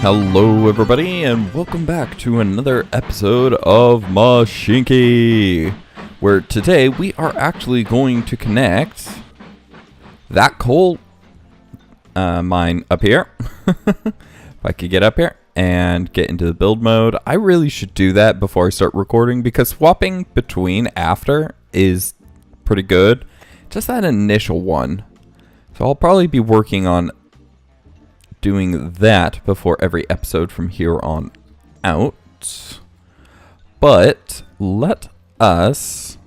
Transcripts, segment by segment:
Hello everybody, and welcome back to another episode of Mashinky, where today we are actually going to connect that coal mine up here. If I could get up here and get into the build mode. I really should do that before I start recording, because swapping between after is pretty good. Just that initial one. So I'll probably be working on doing that before every episode from here on out. But let us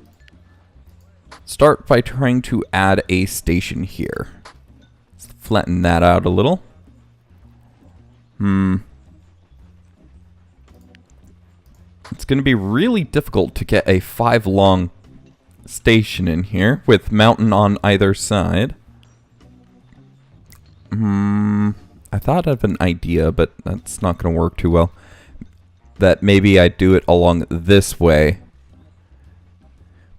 start by trying to add a station here. Let's flatten that out a little. It's going to be really difficult to get a 5-long station in here with mountain on either side. I thought of an idea, but that's not going to work too well. That maybe I do it along this way.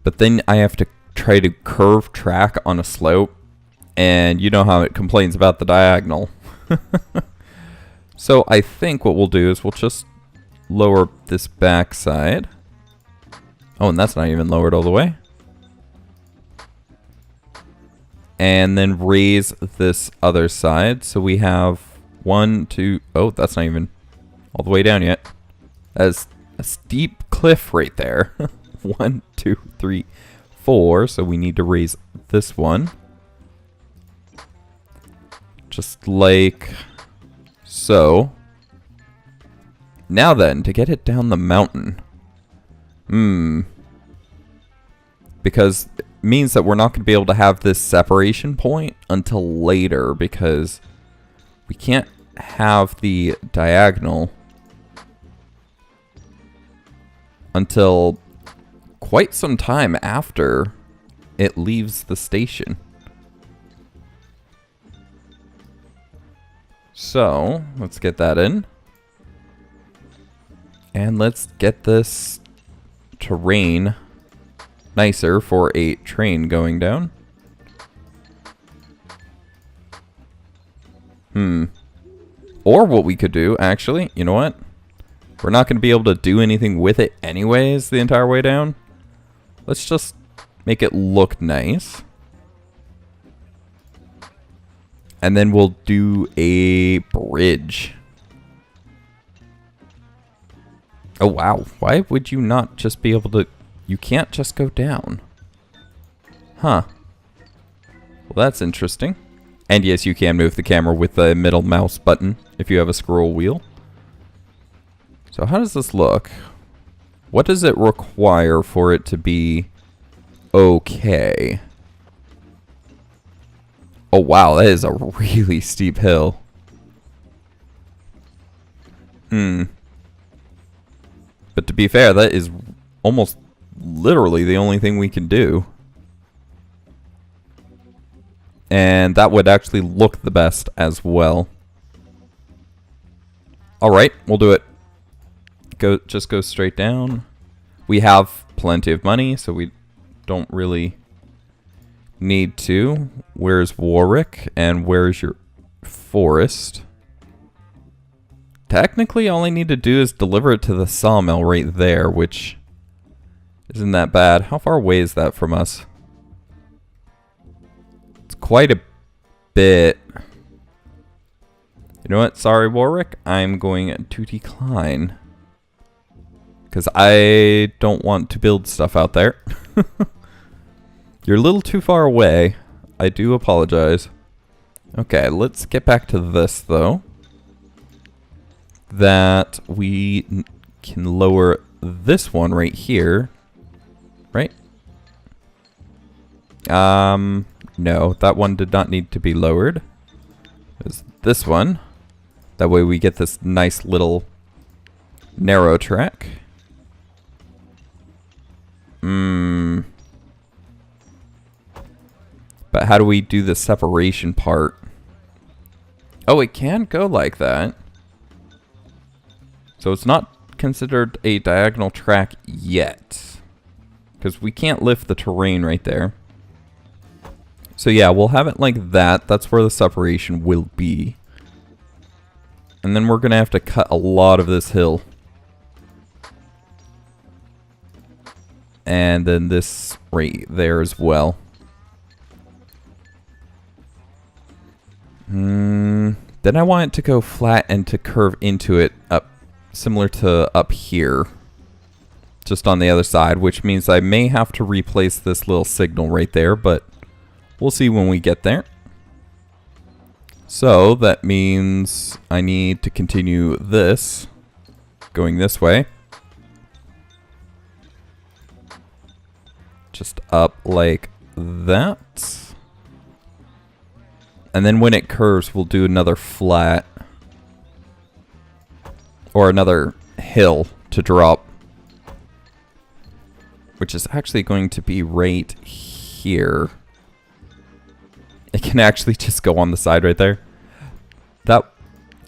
But then I have to try to curve track on a slope. And you know how it complains about the diagonal. So I think what we'll do is we'll just lower this backside. Oh, and that's not even lowered all the way. And then raise this other side. So we have 1, 2... Oh, that's not even all the way down yet. That's a steep cliff right there. 1, 2, 3, 4. So we need to raise this one. Just like so. Now then, to get it down the mountain. Because it means that we're not going to be able to have this separation point until later, because we can't have the diagonal until quite some time after it leaves the station. So, let's get that in. And let's get this terrain nicer for a train going down. Or what we could do, actually, you know what? We're not going to be able to do anything with it anyways the entire way down. Let's just make it look nice. And then we'll do a bridge. Oh, wow. Why would you not just be able to... You can't just go down. Huh. Well, that's interesting. And yes, you can move the camera with the middle mouse button if you have a scroll wheel. So how does this look? What does it require for it to be okay? Oh, wow. That is a really steep hill. But to be fair, that is almost literally the only thing we can do. And that would actually look the best as well. Alright, we'll do it. Just go straight down. We have plenty of money, so we don't really need to. Where's Warwick? And where's your forest? Technically, all I need to do is deliver it to the sawmill right there, which isn't that bad. How far away is that from us? It's quite a bit. You know what? Sorry, Warwick. I'm going to decline. Because I don't want to build stuff out there. You're a little too far away. I do apologize. Okay, let's get back to this, though. That we can lower this one right here. Right? No, that one did not need to be lowered. It's this one. That way we get this nice little narrow track. But how do we do the separation part? Oh, it can go like that. So it's not considered a diagonal track yet. Because we can't lift the terrain right there. So yeah, we'll have it like that. That's where the separation will be. And then we're going to have to cut a lot of this hill. And then this right there as well. Then I want it to go flat and to curve into it up, similar to up here. Just on the other side, which means I may have to replace this little signal right there, but we'll see when we get there. So that means I need to continue this, going this way. Just up like that. And then when it curves, we'll do another flat. Or another hill to drop. Which is actually going to be right here. It can actually just go on the side right there. That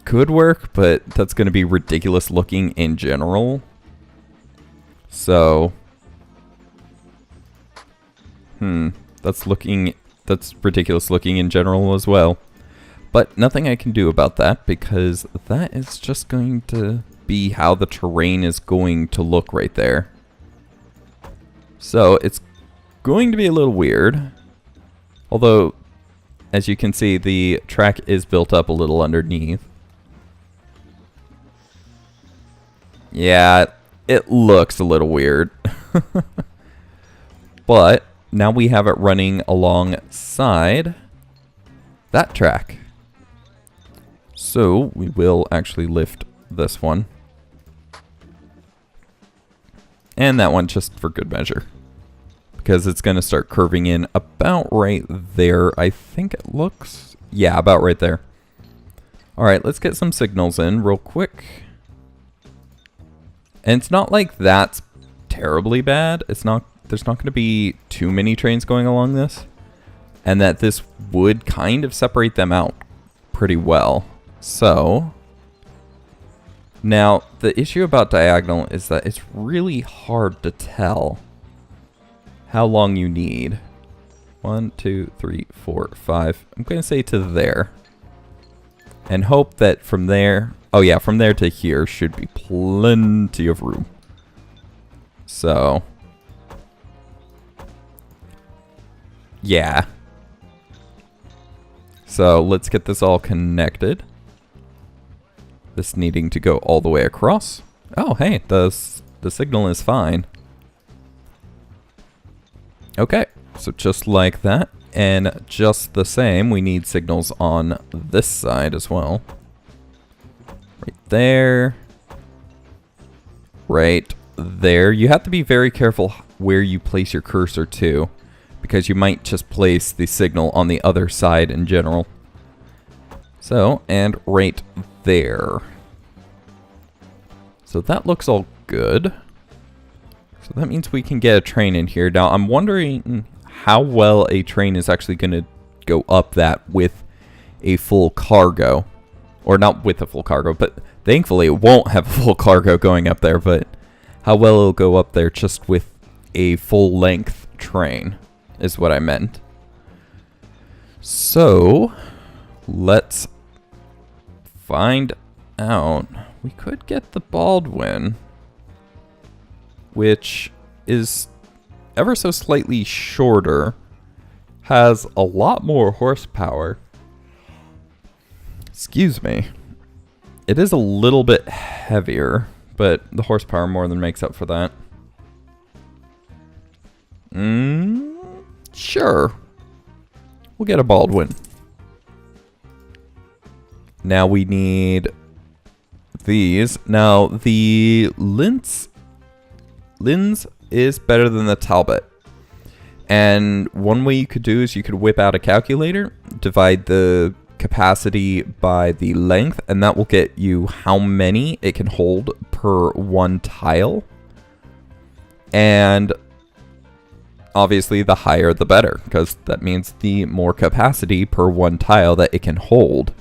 could work, but that's going to be ridiculous looking in general. So... That's ridiculous looking in general as well. But nothing I can do about that, because that is just going to be how the terrain is going to look right there. So it's going to be a little weird. Although, as you can see, the track is built up a little underneath. Yeah, it looks a little weird. But now we have it running alongside that track. So we will actually lift this one. And that one just for good measure. Because it's going to start curving in about right there. I think it looks... Yeah, about right there. Alright, let's get some signals in real quick. And it's not like that's terribly bad. It's not... There's not going to be too many trains going along this. And that this would kind of separate them out pretty well. So... Now, the issue about diagonal is that it's really hard to tell how long you need. 1, 2, 3, 4, 5. I'm going to say to there. And hope that from there... Oh yeah, from there to here should be plenty of room. So... Yeah. So let's get this all connected. This needing to go all the way across. Oh, hey, the signal is fine. Okay, so just like that. And just the same, we need signals on this side as well. Right there. Right there. You have to be very careful where you place your cursor too, because you might just place the signal on the other side in general. So, and right there. So that looks all good. So that means we can get a train in here. Now, I'm wondering how well a train is actually going to go up that with a full cargo. Or not with a full cargo, but thankfully it won't have a full cargo going up there, but how well it'll go up there just with a full-length train is what I meant. So, let's find out. We could get the Baldwin, which is ever so slightly shorter, has a lot more horsepower. Excuse me. It is a little bit heavier, but the horsepower more than makes up for that. Sure. We'll get a Baldwin. Now we need these. Now the Linz is better than the Talbot. And one way you could do is you could whip out a calculator, divide the capacity by the length, and that will get you how many it can hold per one tile. And obviously the higher the better, because that means the more capacity per one tile that it can hold.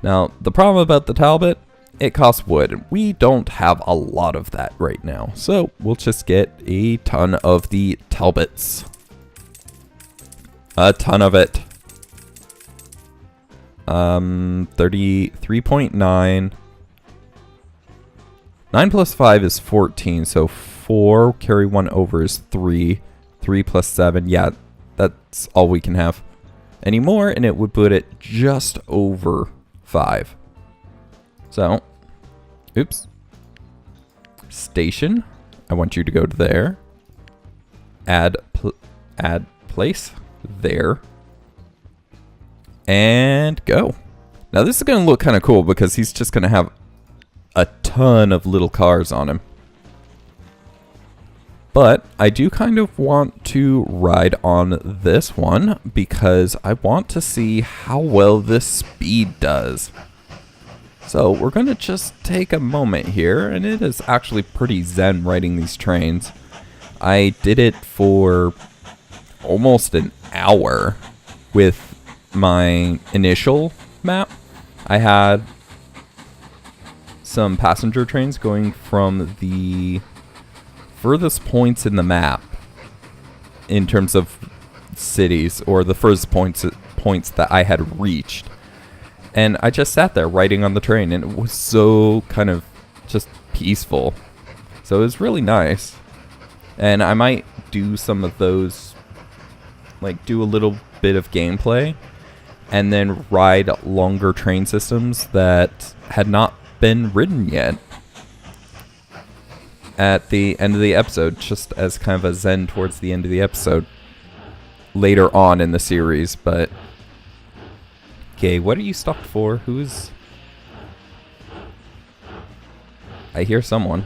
Now, the problem about the Talbot, it costs wood. We don't have a lot of that right now, so we'll just get a ton of the Talbots. A ton of it. 33.9. 9 plus 5 is 14, so 4, carry 1 over is 3. 3 plus 7, yeah, that's all we can have anymore, and it would put it just over 5. So, oops. Station, I want you to go to there. Add place, there. And go. Now this is going to look kind of cool because he's just going to have a ton of little cars on him. But I do kind of want to ride on this one because I want to see how well this speed does. So we're going to just take a moment here, and it is actually pretty zen riding these trains. I did it for almost an hour with my initial map. I had some passenger trains going from the furthest points in the map in terms of cities, or the furthest points that I had reached. And I just sat there riding on the train, and it was so kind of just peaceful. So it was really nice. And I might do some of those, like do a little bit of gameplay and then ride longer train systems that had not been ridden yet at the end of the episode, just as kind of a zen towards the end of the episode later on in the series. But okay, what are you stopped for? Who's... I hear someone.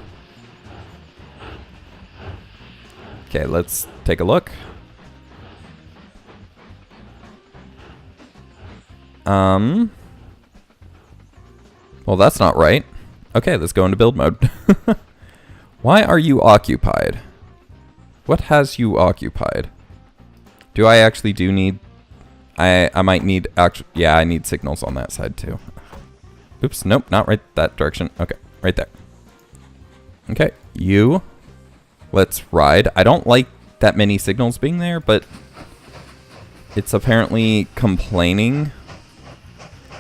Okay, let's take a look. Well, that's not right. Okay, let's go into build mode. Why are you occupied? What has you occupied? Do I actually need... I might need... yeah, I need signals on that side too. Oops, nope, not right that direction. Okay, right there. Okay, you... Let's ride. I don't like that many signals being there, but it's apparently complaining.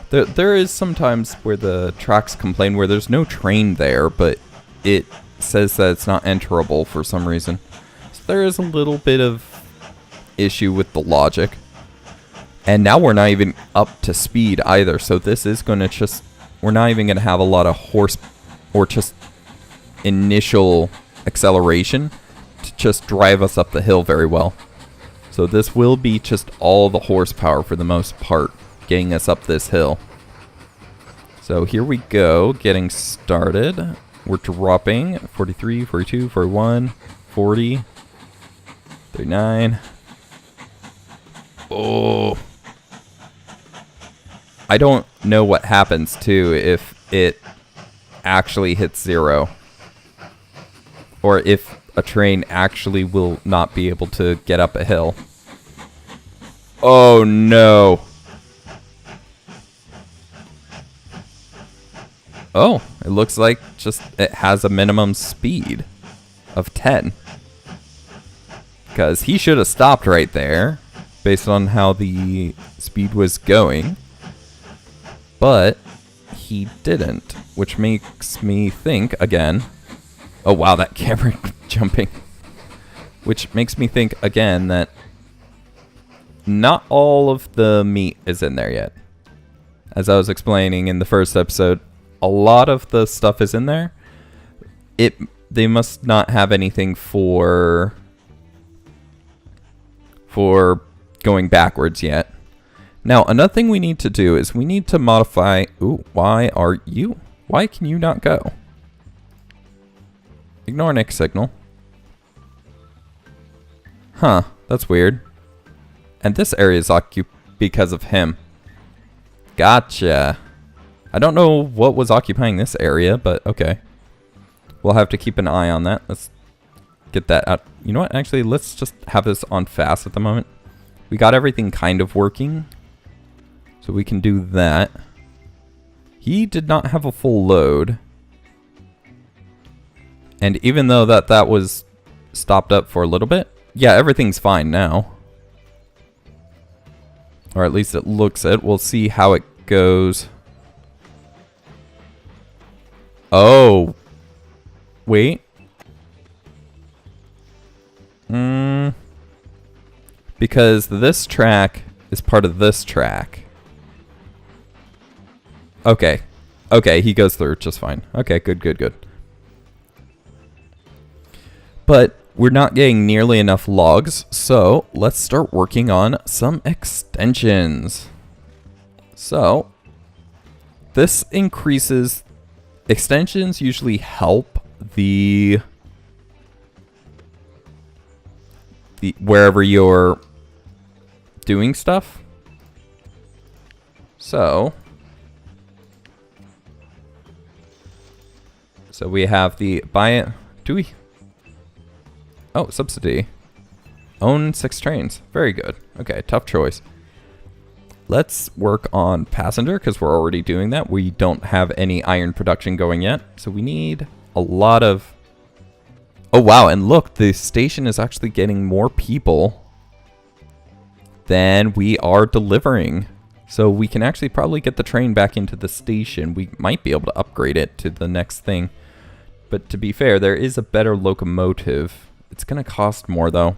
There is sometimes where the tracks complain where there's no train there, but it says that it's not enterable for some reason. So there is a little bit of issue with the logic. And now we're not even up to speed either, so this is going to just... We're not even going to have a lot of horse... or just initial acceleration to just drive us up the hill very well. So this will be just all the horsepower for the most part, getting us up this hill. So here we go, getting started. We're dropping 43, 42, 41, 40, 39. Oh. I don't know what happens too if it actually hits 0. Or if a train actually will not be able to get up a hill. Oh no. Oh, it looks like just it has a minimum speed of 10. Because he should have stopped right there based on how the speed was going. But he didn't, which makes me think again... Oh wow, that camera jumping. Which makes me think again that not all of the meat is in there yet. As I was explaining in the first episode, a lot of the stuff is in there. They must not have anything for going backwards yet. Now, another thing we need to do is we need to modify... Ooh, why can you not go? Ignore Nick's signal. Huh, that's weird. And this area is occupied because of him. Gotcha. I don't know what was occupying this area, but okay. We'll have to keep an eye on that. Let's get that out. You know what? Actually, let's just have this on fast at the moment. We got everything kind of working. So we can do that. He did not have a full load. And even though that was stopped up for a little bit, yeah, everything's fine now. Or at least it looks it. We'll see how it goes. Oh. Wait. Because this track is part of this track. Okay. Okay, he goes through just fine. Okay, good. But we're not getting nearly enough logs, so let's start working on some extensions. So, this increases... Extensions usually help the wherever you're doing stuff. So we have the buy it. Do we? Oh, subsidy. Own 6 trains. Very good. Okay, tough choice. Let's work on passenger because we're already doing that. We don't have any iron production going yet. So we need a lot of... Oh, wow. And look, the station is actually getting more people than we are delivering. So we can actually probably get the train back into the station. We might be able to upgrade it to the next thing. But to be fair, there is a better locomotive. It's going to cost more, though.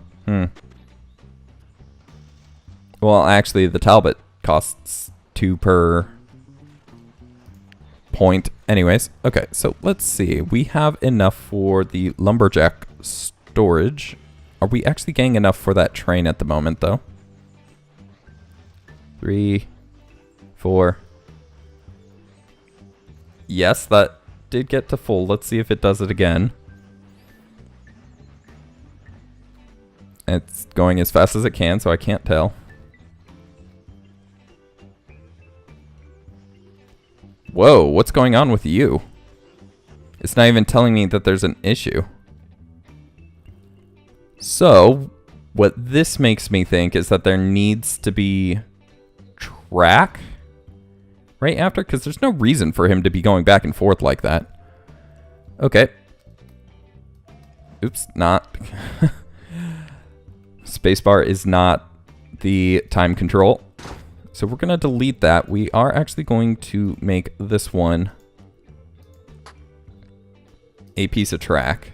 Well, actually, the Talbot costs 2 per point. Anyways, okay, so let's see. We have enough for the lumberjack storage. Are we actually getting enough for that train at the moment, though? 3, 4. Yes, that did get to full. Let's see if it does it again. It's going as fast as it can, so I can't tell. Whoa, what's going on with you? It's not even telling me that there's an issue. So, what this makes me think is that there needs to be track right after, because there's no reason for him to be going back and forth like that. Okay. Oops, not. Spacebar is not the time control. So we're going to delete that. We are actually going to make this one a piece of track.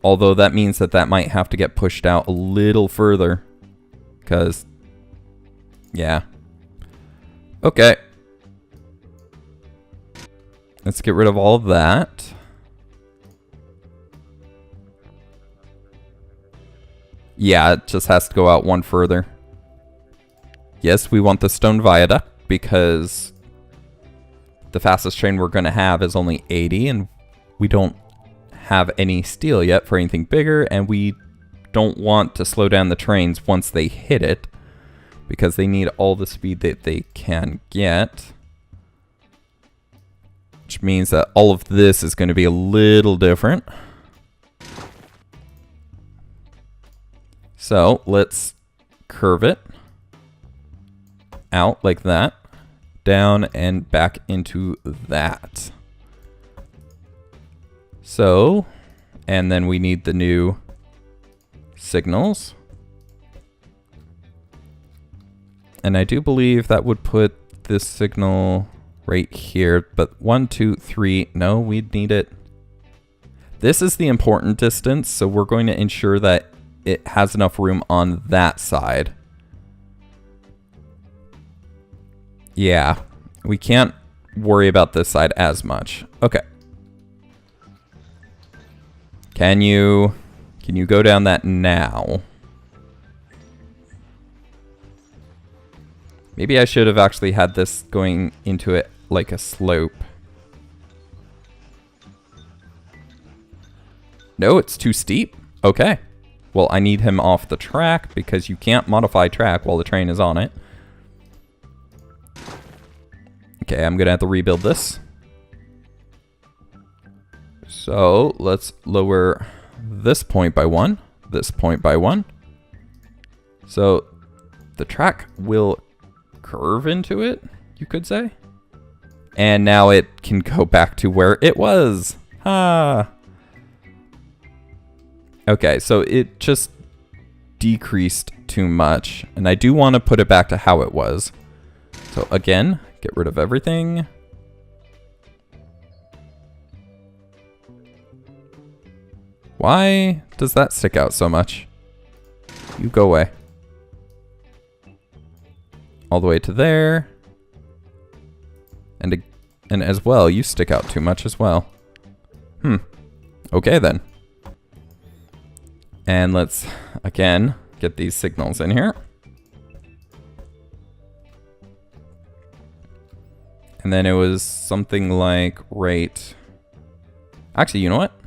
Although that means that that might have to get pushed out a little further. Because, yeah. Okay. Let's get rid of all of that. Yeah, it just has to go out one further. Yes, we want the stone viaduct because the fastest train we're going to have is only 80 and we don't have any steel yet for anything bigger, and we don't want to slow down the trains once they hit it because they need all the speed that they can get. Which means that all of this is going to be a little different. So let's curve it out like that, down and back into that. So, and then we need the new signals. And I do believe that would put this signal right here, but 1, 2, 3, no, we'd need it. This is the important distance, so we're going to ensure that it has enough room on that side. Yeah, we can't worry about this side as much. Okay. Can you go down that now? Maybe I should have actually had this going into it like a slope. No, it's too steep. Okay. Well, I need him off the track because you can't modify track while the train is on it. Okay, I'm gonna have to rebuild this. So let's lower this point by 1, this point by 1. So the track will curve into it, you could say. And now it can go back to where it was. Ah. Okay, so it just decreased too much. And I do want to put it back to how it was. So again, get rid of everything. Why does that stick out so much? You go away. All the way to there. And as well, you stick out too much as well. Okay then. And let's, again, get these signals in here. And then it was something like right... Actually, you know what?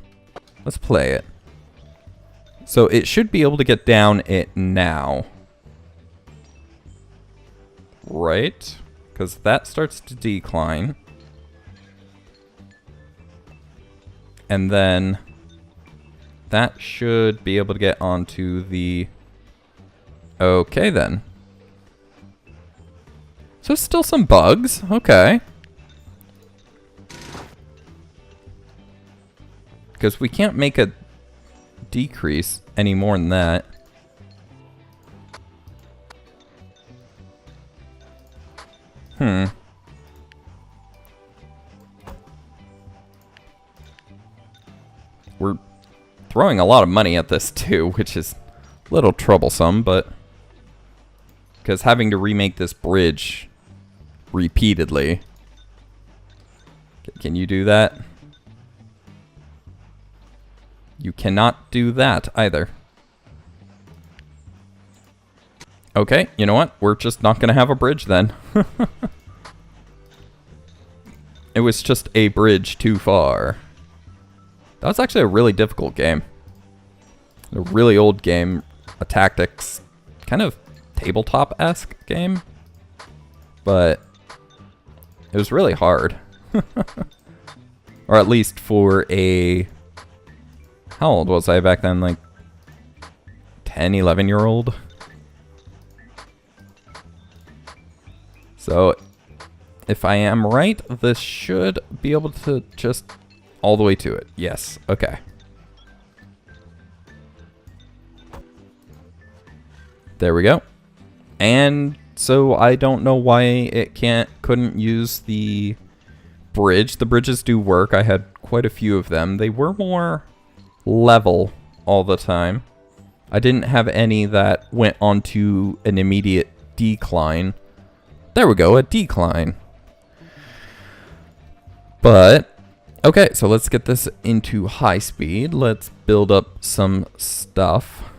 Let's play it. So it should be able to get down it now. Right? Because that starts to decline. And then that should be able to get onto the... Okay then. So still some bugs. Okay. Because we can't make a decrease any more than that. We're throwing a lot of money at this too, which is a little troublesome, but... Because having to remake this bridge repeatedly... Can you do that? You cannot do that either. Okay, you know what? We're just not going to have a bridge then. It was just a bridge too far. That was actually a really difficult game. A really old game. A tactics, kind of tabletop-esque game. But it was really hard. Or at least for a... How old was I back then? Like 10, 11-year-old? So, if I am right, this should be able to just all the way to it. Yes, okay. There we go. And so I don't know why it couldn't use the bridge. The bridges do work. I had quite a few of them. They were more level all the time. I didn't have any that went onto an immediate decline. There we go, a decline. But, okay, so let's get this into high speed. Let's build up some stuff.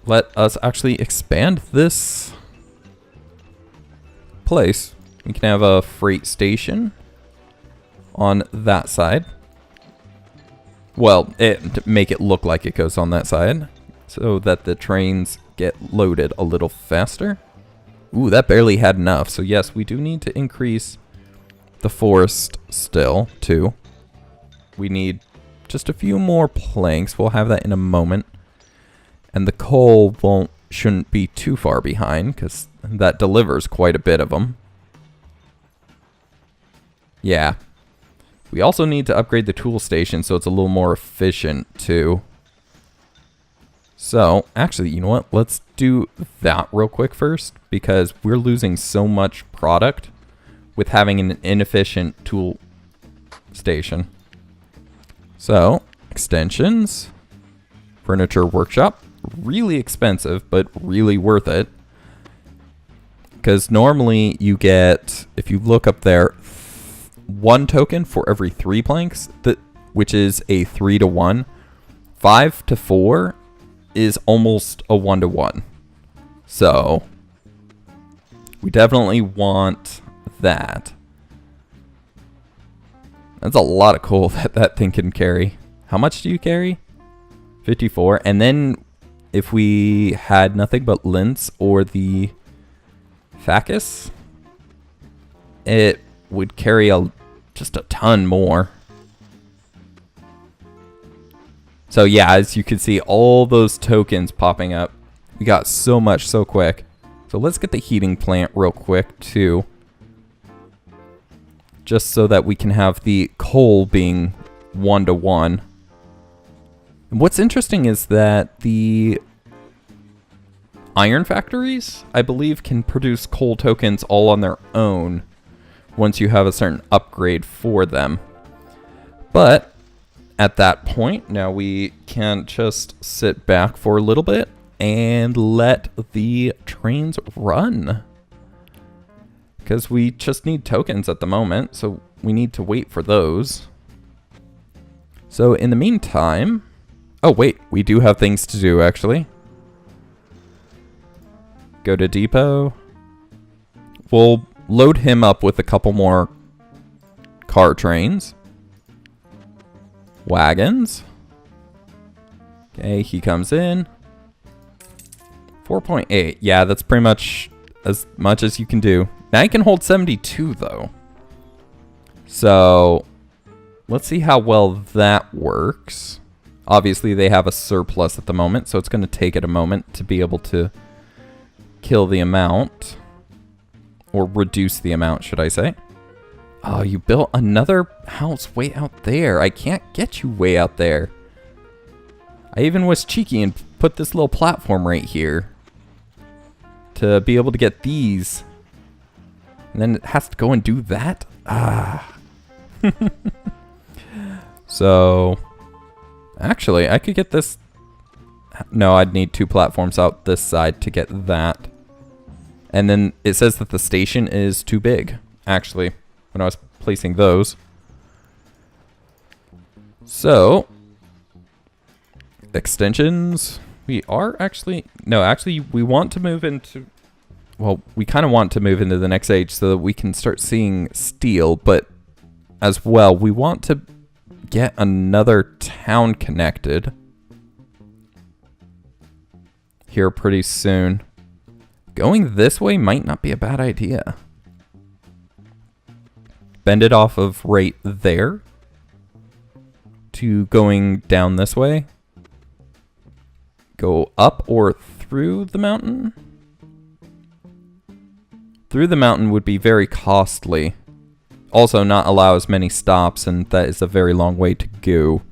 Let us actually expand this place. We can have a freight station on that side. Well, make it look like it goes on that side so that the trains get loaded a little faster. Ooh, that barely had enough. So yes, we do need to increase the forest still, too. We need just a few more planks. We'll have that in a moment. And the coal shouldn't be too far behind, because that delivers quite a bit of them. Yeah. We also need to upgrade the tool station so it's a little more efficient, too. So, actually, you know what? Let's do that real quick first, because we're losing so much product with having an inefficient tool station. So, extensions, furniture workshop, really expensive, but really worth it. Because normally you get, if you look up there, 1 token for every 3 planks, which is a 3-to-1. 5 to 4 is almost a 1-to-1. So, we definitely want that. That's a lot of coal that thing can carry. How much do you carry? 54. And then if we had nothing but lints or the facus, it would carry just a ton more. So yeah, as you can see, all those tokens popping up. We got so much so quick. So let's get the heating plant real quick too. Just so that we can have the coal being 1-to-1. And what's interesting is that iron factories, I believe, can produce coal tokens all on their own once you have a certain upgrade for them. But at that point, now we can just sit back for a little bit and let the trains run. Because we just need tokens at the moment, so we need to wait for those. So in the meantime... Oh, wait, we do have things to do, actually. Go to depot. We'll load him up with a couple more car trains. Wagons. Okay, he comes in. 4.8. Yeah, that's pretty much as you can do. Now you can hold 72, though. So, let's see how well that works. Obviously, they have a surplus at the moment, so it's going to take it a moment to be able to kill the amount. Or reduce the amount, should I say. Oh, you built another house way out there. I can't get you way out there. I even was cheeky and put this little platform right here to be able to get these. And then it has to go and do that? Ah. So... Actually, I could get this... No, I'd need 2 platforms out this side to get that. And then it says that the station is too big, actually, when I was placing those. So, extensions. We are actually... No, actually, we want to move into... Well, we kind of want to move into the next age so that we can start seeing steel, but as well, we want to get another town connected here pretty soon. Going this way might not be a bad idea. Bend it off of right there to going down this way. Go up or through the mountain. Through the mountain would be very costly. Also not allow as many stops, and that is a very long way to go.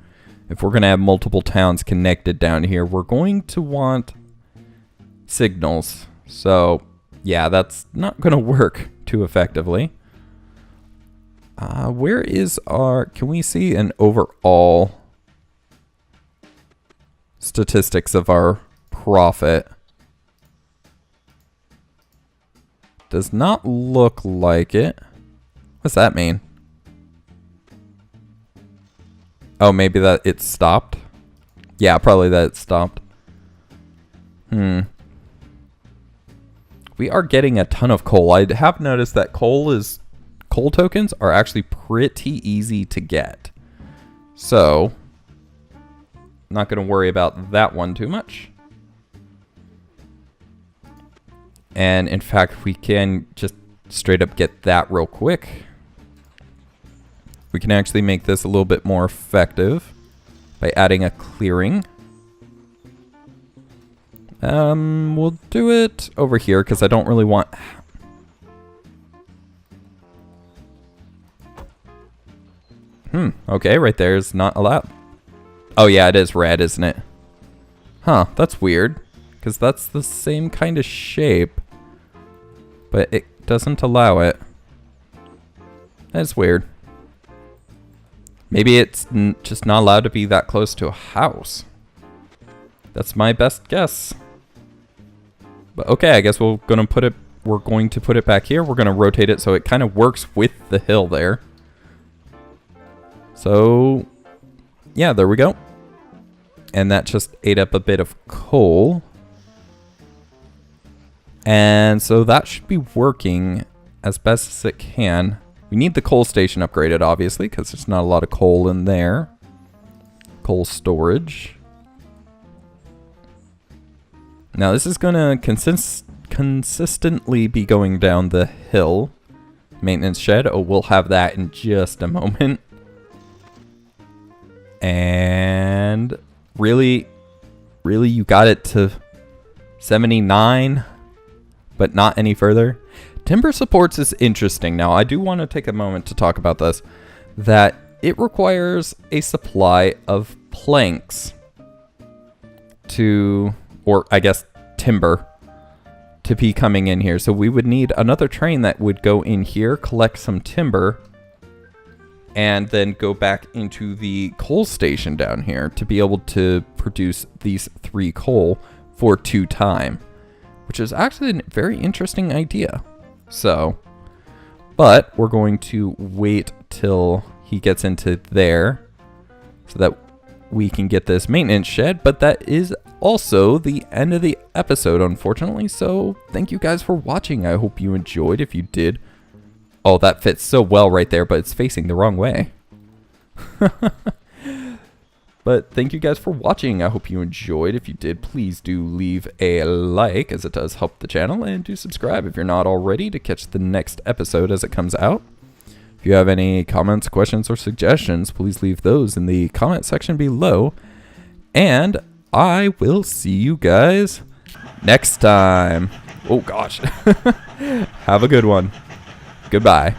If we're going to have multiple towns connected down here, we're going to want signals. So, yeah, that's not going to work too effectively. Where is our... Can we see an overall statistics of our profit? Does not look like it. What's that mean? Oh, maybe that it stopped? Yeah, probably that it stopped. We are getting a ton of coal. I have noticed that coal tokens are actually pretty easy to get. So, not going to worry about that one too much. And in fact, we can just straight up get that real quick. We can actually make this a little bit more effective by adding a clearing. We'll do it over here because I don't really want... Okay, right there is not allowed. Oh yeah, it is red, isn't it? Huh, that's weird. Because that's the same kind of shape. But it doesn't allow it. That's weird. Maybe it's just not allowed to be that close to a house. That's my best guess. But okay, I guess we're going to put it back here. We're going to rotate it so it kind of works with the hill there. So, yeah, there we go. And that just ate up a bit of coal. And so that should be working as best as it can. We need the coal station upgraded, obviously, because there's not a lot of coal in there. Coal storage. Now, this is going to consistently be going down the hill. Maintenance shed. Oh, we'll have that in just a moment. And really, you got it to 79, but not any further. Timber supports is interesting. Now, I do want to take a moment to talk about this. That it requires a supply of planks to, or I guess timber, to be coming in here. So we would need another train that would go in here, collect some timber, and then go back into the coal station down here to be able to produce these 3 coal for 2 time, which is actually a very interesting idea. So, but we're going to wait till he gets into there so that we can get this maintenance shed. But that is also the end of the episode, unfortunately. So thank you guys for watching. I hope you enjoyed. If you did, oh, that fits so well right there, but it's facing the wrong way. But thank you guys for watching. I hope you enjoyed. If you did, please do leave a like, as it does help the channel, and do subscribe if you're not already to catch the next episode as it comes out. If you have any comments, questions, or suggestions, please leave those in the comment section below. And I will see you guys next time. Oh gosh. Have a good one. Goodbye.